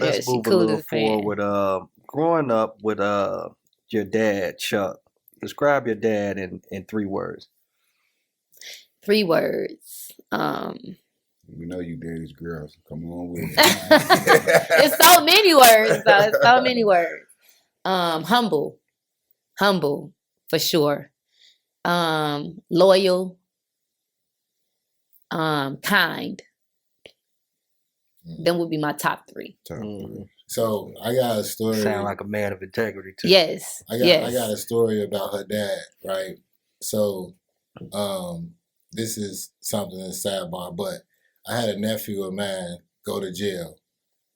Yeah, let's she move a cool little as a fan. forward. Growing up with your dad, Chuck. Describe your dad in 3 words. 3 words. We know you daddy's girl, so come on with it. It's so many words, though. It's so many words. Humble for sure. Loyal. Kind. Them would be my top 3. So I got a story. Sound like a man of integrity too. Yes. I got a story about her dad, right? So, this is something that's sidebar, but I had a nephew of mine go to jail,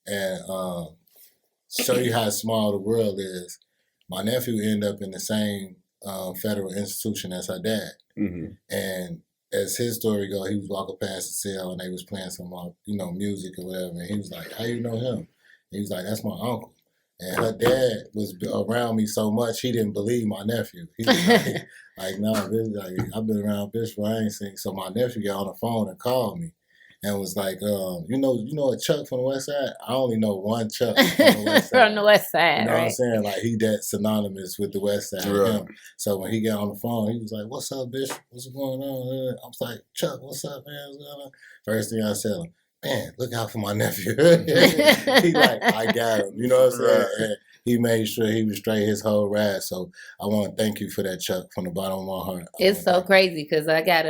and show you how small the world is. My nephew ended up in the same federal institution as her dad, and as his story goes, he was walking past the cell and they was playing some music or whatever, and he was like, "How you know him?" And he was like, "That's my uncle." And her dad was around me so much he didn't believe my nephew. He was like, "No, I've been around Bishop, I ain't seen." So my nephew got on the phone and called me and was like, you know a Chuck from the West Side? I only know one Chuck from the West Side. From the West Side, you know right? what I'm saying? Like, he that synonymous with the West Side. Right. So when he got on the phone, he was like, "What's up, Bishop? What's going on?" I was like, "Chuck, what's up, man? What's going on?" First thing I said, "Man, look out for my nephew." He like, "I got him." You know what I'm saying? And he made sure he was straight his whole ride. So I want to thank you for that, Chuck, from the bottom of my heart. It's so crazy because I got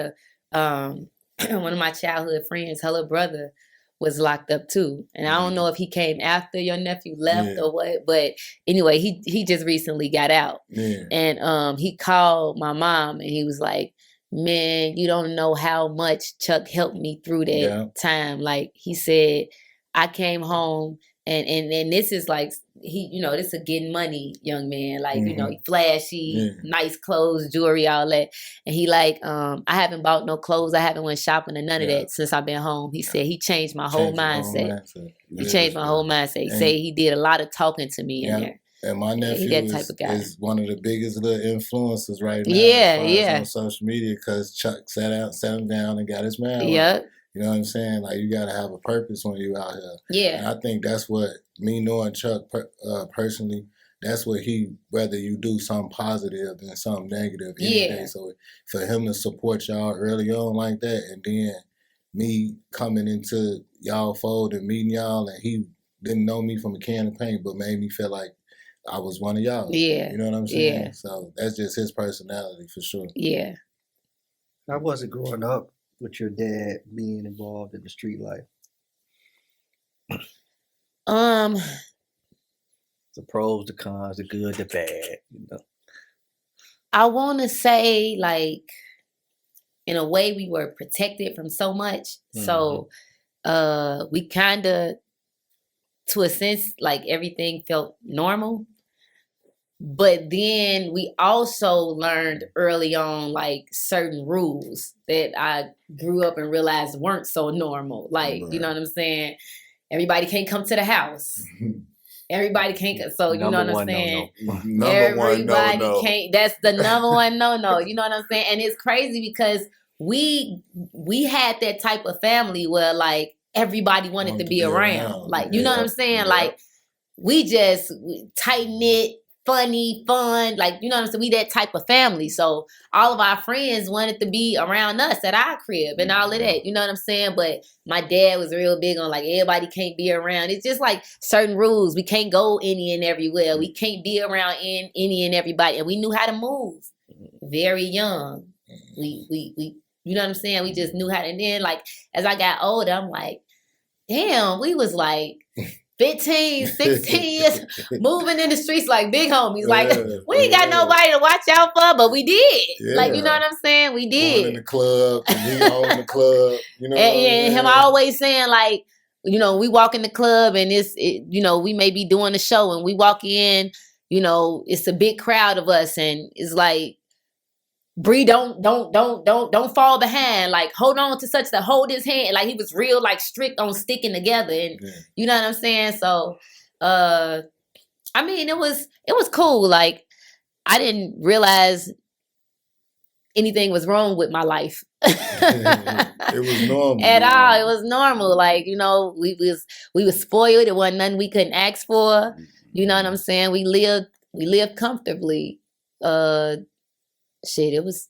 one of my childhood friends, her little brother, was locked up too. And I don't know if he came after your nephew left or what, but anyway, he just recently got out. And he called my mom and he was like, "Man, you don't know how much Chuck helped me through that time." Like, he said, "I came home and this is like, this is a getting money young man, like, flashy, nice clothes, jewelry, all that." And he like, "I haven't bought no clothes. I haven't went shopping or none of that since I've been home." He said he changed my whole mindset. He changed my whole mindset. He said he did a lot of talking to me in there. And my nephew is one of the biggest little influencers right now. On social media, because Chuck sat him down and got his man. Right. You know what I'm saying? Like, you got to have a purpose when you out here. Yeah. And I think that's what, me knowing Chuck personally, that's what whether you do something positive than something negative any day. So for him to support y'all early on like that, and then me coming into y'all fold and meeting y'all, and he didn't know me from a can of paint, but made me feel like I was one of y'all. Yeah. You know what I'm saying? Yeah. So that's just his personality for sure. Yeah. How was it growing up with your dad being involved in the street life? The pros, the cons, the good, the bad, I want to say, like, in a way, we were protected from so much. So we kind of, to a sense, like, everything felt normal. But then we also learned early on, like, certain rules that I grew up and realized weren't so normal. Like, you know what I'm saying? Everybody can't come to the house. Everybody can't. So, you know what I'm saying? Everybody can't. That's the number one no. You know what I'm saying? And it's crazy because we had that type of family where, like, everybody wanted to be around. Like, you know what I'm saying? Like, we tight-knit, funny, fun, like, you know what I'm saying? We that type of family. So all of our friends wanted to be around us at our crib and all of that. You know what I'm saying? But my dad was real big on, like, everybody can't be around. It's just like certain rules. We can't go any and everywhere. We can't be around any and everybody. And we knew how to move very young. We you know what I'm saying? We just knew how to. And then, like, as I got older, I'm like, damn, we was like 15, 16 years moving in the streets like big homies. Like, we ain't got nobody to watch out for, but we did. Like, you know what I'm saying? We did. Going in the club, and he owned the club. You know and him always saying, like, we walk in the club and we may be doing a show and we walk in, it's a big crowd of us and it's like, Bree, don't fall behind. Like, hold on to such that hold his hand. Like, he was real, like, strict on sticking together, and you know what I'm saying. So, I mean, it was cool. Like, I didn't realize anything was wrong with my life It was normal. At all. It was normal. Like, you know, we was spoiled. It wasn't nothing we couldn't ask for. You know what I'm saying? We lived comfortably. Shit, it was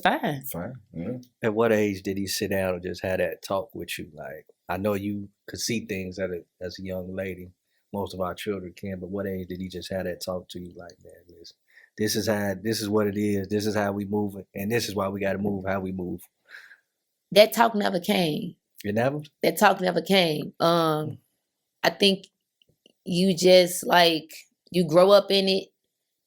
fine. Fine. Yeah. At what age did he sit down and just have that talk with you? Like, I know you could see things as a young lady. Most of our children can, but what age did he just have that talk to you? Like, man, listen, this is what it is. This is how we move it, and this is why we got to move how we move. That talk never came. You never? That talk never came. I think you just like you grow up in it,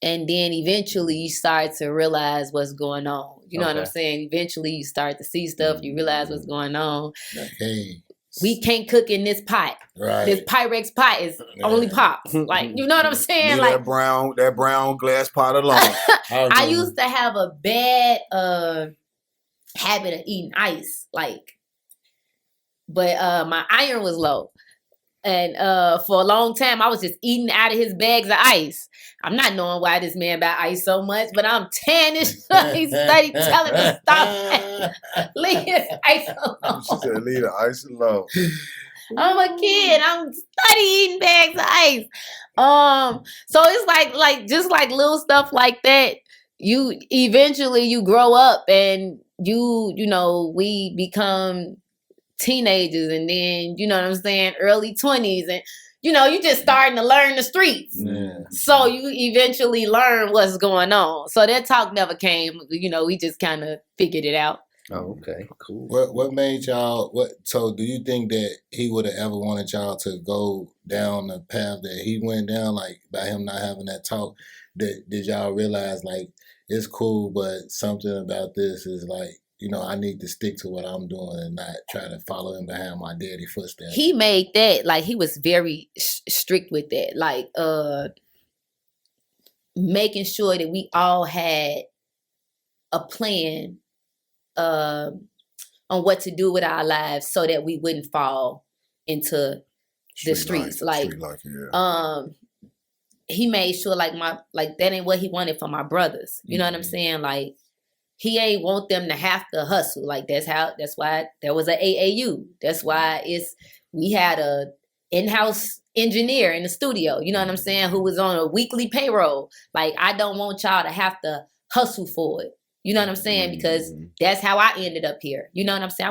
and then eventually you start to realize what's going on. You know what I'm saying? Eventually you start to see stuff. You realize what's going on. Like, hey, we can't cook in this pot. right. This Pyrex pot is only pops. Like, you know what I'm saying? Leave Like that brown glass pot alone. I used to have a bad habit of eating ice, like, but my iron was low. And for a long time, I was just eating out of his bags of ice. I'm not knowing why this man buy ice so much, but I'm tannish. He studied telling me stop. Leave his ice alone. She said, leave the ice alone. I'm a kid. I'm studying eating bags of ice. So it's like just like little stuff like that. You eventually you grow up and you know we become teenagers, and then you know what I'm saying, early 20s, and you know you just starting to learn the streets. Yeah. So you eventually learn what's going on. So that talk never came. You know, we just kind of figured it out. Oh, okay, cool. What made y'all? So do you think that he would have ever wanted y'all to go down the path that he went down, like by him not having that talk? Did y'all realize like it's cool, but something about this is like, you know, I need to stick to what I'm doing and not try to follow him behind my daddy footsteps? He made that, like, he was very strict with that, like making sure that we all had a plan on what to do with our lives so that we wouldn't fall into the streets. Like, Street life, yeah. he made sure like that ain't what he wanted for my brothers. You know what I'm saying? Like, he ain't want them to have to hustle. Like, that's why there was a AAU. That's why we had a in-house engineer in the studio, you know what I'm saying, who was on a weekly payroll. Like, I don't want y'all to have to hustle for it. You know what I'm saying? Because that's how I ended up here. You know what I'm saying?